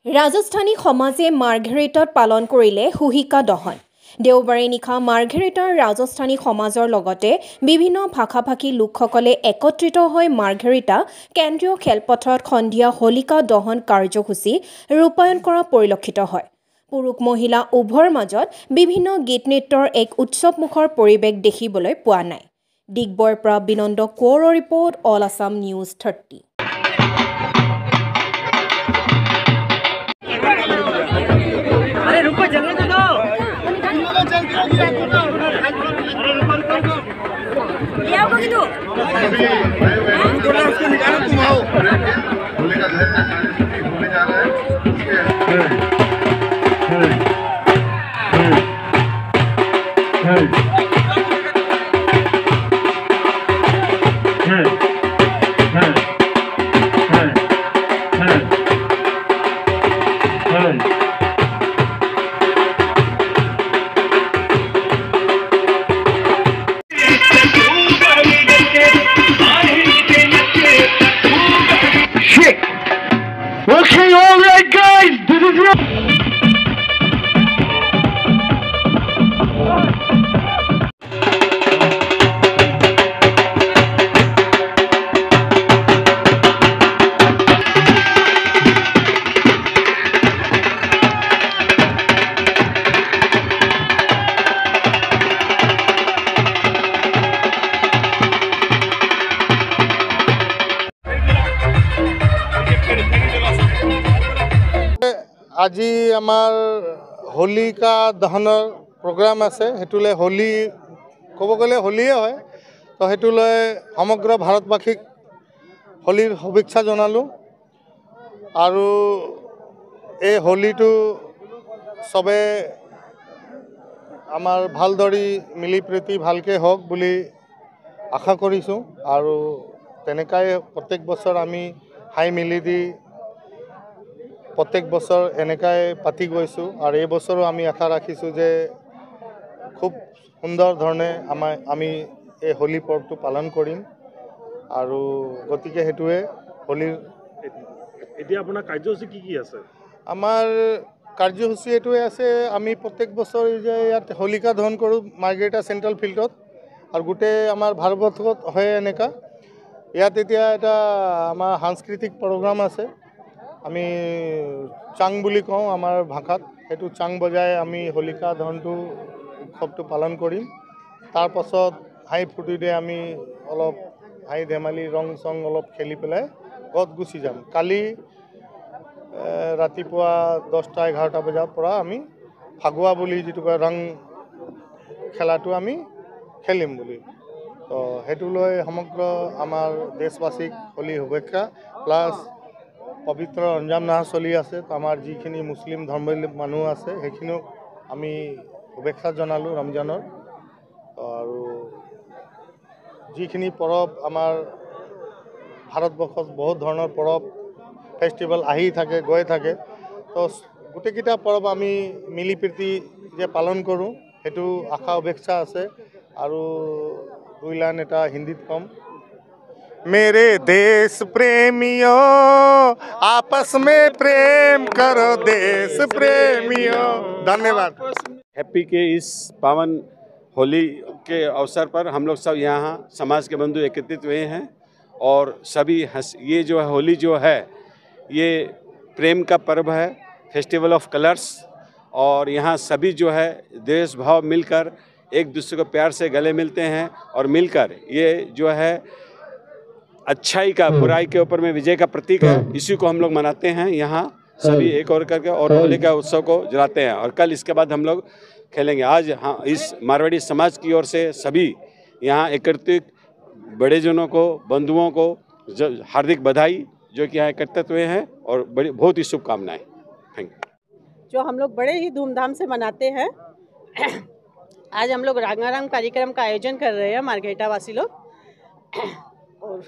ৰাজস্থানী সমাজে মাৰ্ঘেৰিটাত পালন কৰিলে শুহিকা দহন। দেওবাৰে নিশা মাৰ্ঘেৰিটাৰ ৰাজস্থানী সমাজৰ লগতে বিভিন্ন ভাষা-ভাষী লোকসকলে একত্ৰিত হৈ মাৰ্ঘেৰিটা কেন্দ্ৰীয় খেলপথাৰত সন্ধিয়া হোলিকা দহন কাৰ্যসূচী ৰূপায়ণ কৰা পৰিলক্ষিত হয়। পুৰুষ মহিলা উভয়ৰ মাজত বিভিন্ন গীত নৃত্যৰ এক উৎসৱমুখৰ পৰিৱেশ দেখিবলৈ পোৱা নাই। ডিগবৈৰ পৰা বিনন্দ কোঁৱৰৰ report, all Assam news 30। Okay, all right, guys, this is your... আজি আমাৰ হোলিকা দহনৰ প্ৰগ্ৰাম আছে। হেতুলে হোলি ক'ব গ'লে হোলিয়ে হয়, তো হেতুলৈ সমগ্ৰ ভাৰতবাসীক হোলিৰ শুভেচ্ছা জনালোঁ। আৰু এই হোলিটো চবে আমাৰ ভালদৰে মিলি প্ৰীতি ভালকৈ হওক বুলি আশা কৰিছোঁ। আৰু তেনেকাই প্ৰত্যেক বছৰ আমি হাই মিলি দি প্ৰত্যেক বছৰ এনেকাই পাতি গৈছোঁ। আৰু এই বছৰো আমি আশা ৰাখিছোঁ যে খুব সুন্দৰ ধৰণে আমি এই হোলী পৰ্বটো পালন কৰিম। আৰু গতিকে হেতুৱে হোলীৰ এতিয়া আপোনাৰ কাৰ্যসূচী কি আছে? আমাৰ কাৰ্যসূচী এইটোৱে আছে, আমি প্ৰত্যেক বছৰ যে ইয়াত হোলিকা দহন কৰোঁ মাৰ্ঘেৰিটা চেণ্ট্ৰেল ফিল্ডত। আৰু গোটেই আমাৰ ভাৰতবৰ্ষত হয় এনেকা। ইয়াত এতিয়া এটা আমাৰ সাংস্কৃতিক প্ৰগ্ৰাম আছে, আমি চাং বুলি কওঁ আমাৰ ভাষাত। সেইটো চাং বজাই আমি হোলিকা দহনটো উৎসৱটো পালন কৰিম। তাৰপাছত হাঁহি ফূৰ্তিৰে আমি অলপ হাঁহি ধেমালি ৰং চং অলপ খেলি পেলাই ঘৰত গুচি যাম। কালি ৰাতিপুৱা 10-11 বজাৰ পৰা আমি ফাগুৱা বুলি যিটো কয় ৰং খেলাটো আমি খেলিম বুলি। তো সেইটো লৈ সমগ্ৰ আমাৰ দেশবাসীক হোলী শুভেচ্ছা। প্লাছ পবিত্ৰ ৰমজান মাহ চলি আছে, তো আমাৰ যিখিনি মুছলিম ধৰ্মাৱলম্বী মানুহ আছে সেইখিনিও আমি শুভেচ্ছা জনালোঁ ৰমজানৰ। আৰু যিখিনি পৰব আমাৰ ভাৰতবৰ্ষত বহুত ধৰণৰ পৰব ফেষ্টিভেল আহি থাকে গৈ থাকে, তো গোটেইকেইটা পৰব আমি মিলি প্ৰীতি যে পালন কৰোঁ সেইটো আশা শুভেচ্ছা আছে। আৰু দুই লাইন এটা হিন্দীত ক'ম। मेरे देश प्रेमियों आपस में प्रेम करो देश प्रेमियों। धन्यवाद। हैप्पी के इस पावन होली के अवसर पर हम लोग सब यहाँ समाज के बंधु एकत्रित हुए हैं। और सभी ये जो है होली जो है ये प्रेम का पर्व है, फेस्टिवल ऑफ कलर्स। और यहाँ सभी जो है देश भाव मिलकर एक दूसरे को प्यार से गले मिलते हैं और मिलकर ये जो है अच्छाई का बुराई के ऊपर में विजय का प्रतीक है। इसी को हम लोग मनाते हैं यहाँ सभी एक और करके, और होली का उत्सव को जलाते हैं। और कल इसके बाद हम लोग खेलेंगे। आज हाँ इस मारवाड़ी समाज की ओर से सभी यहाँ एकत्रित बड़े जनों को, बंधुओं को हार्दिक बधाई जो कि यहाँ एकत्रित हुए हैं, और बड़ी बहुत ही शुभकामनाएं। Thank you. जो हम लोग बड़े ही धूमधाम से मनाते हैं। आज हम लोग रंगारंग कार्यक्रम का आयोजन कर रहे हैं मार्घेरिटा वासी लोग। और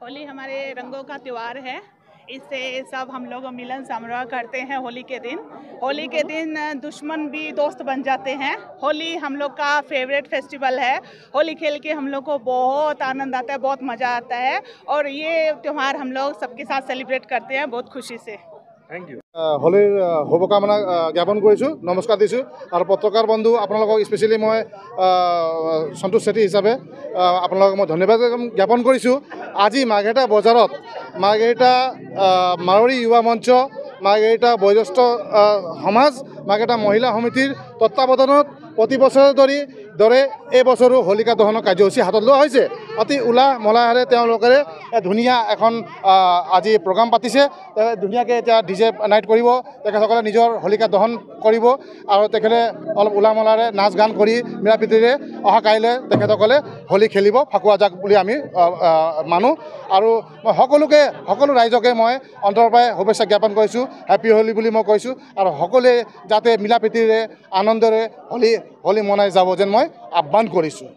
होली हमारे रंगों का त्यौहार है। इससे सब हम लोग मिलन समारोह करते हैं होली के दिन। होली के दिन दुश्मन भी दोस्त बन जाते हैं। होली हम लोग का फेवरेट फेस्टिवल है। होली खेल के हम लोग को बहुत आनंद आता है, बहुत मज़ा आता है और ये त्यौहार हम लोग सबके साथ सेलिब्रेट करते हैं बहुत खुशी से। থেংক ইউ হোলীৰ শুভকামনা জ্ঞাপন কৰিছোঁ, নমস্কাৰ দিছোঁ। আৰু পত্ৰকাৰ বন্ধু আপোনালোকক স্পেচিয়েলি মই সন্তোষ চেত্ৰী হিচাপে আপোনালোকক মই ধন্যবাদ জ্ঞাপন কৰিছোঁ। আজি মাৰ্ঘেৰিটা বজাৰত মাৰ্ঘেৰিটা মাৰোৱাৰী যুৱ মঞ্চ, মাৰ্ঘেৰিটা বয়োজ্যেষ্ঠ সমাজ, মাৰ্ঘেৰিটা মহিলা সমিতিৰ তত্বাৱধানত প্ৰতি বছৰৰ দৰে এই বছৰো হোলিকা দহনৰ কাৰ্যসূচী হাতত লোৱা হৈছে। অতি উলাহ মলাহেৰে তেওঁলোকে ধুনীয়া এখন আজি প্ৰগ্ৰাম পাতিছে। ধুনীয়াকৈ এতিয়া DJ নাইট কৰিব, তেখেতসকলে নিজৰ হোলিকা দহন কৰিব আৰু তেখেতে অলপ উলাহ মলাৰে নাচ গান কৰি মিলা প্ৰীতিৰে অহা কাইলৈ তেখেতসকলে হোলী খেলিব, ফাকুৱা যাক বুলি আমি মানো। আৰু মই সকলো ৰাইজকে মই অন্তৰৰ পৰাই শুভেচ্ছা জ্ঞাপন কৰিছোঁ, হেপী হোলী বুলি মই কৈছোঁ। আৰু সকলোৱে যাতে মিলা প্ৰীতিৰে আনন্দৰে হোলী মনাই যাব যেন মই আহ্বান কৰিছোঁ।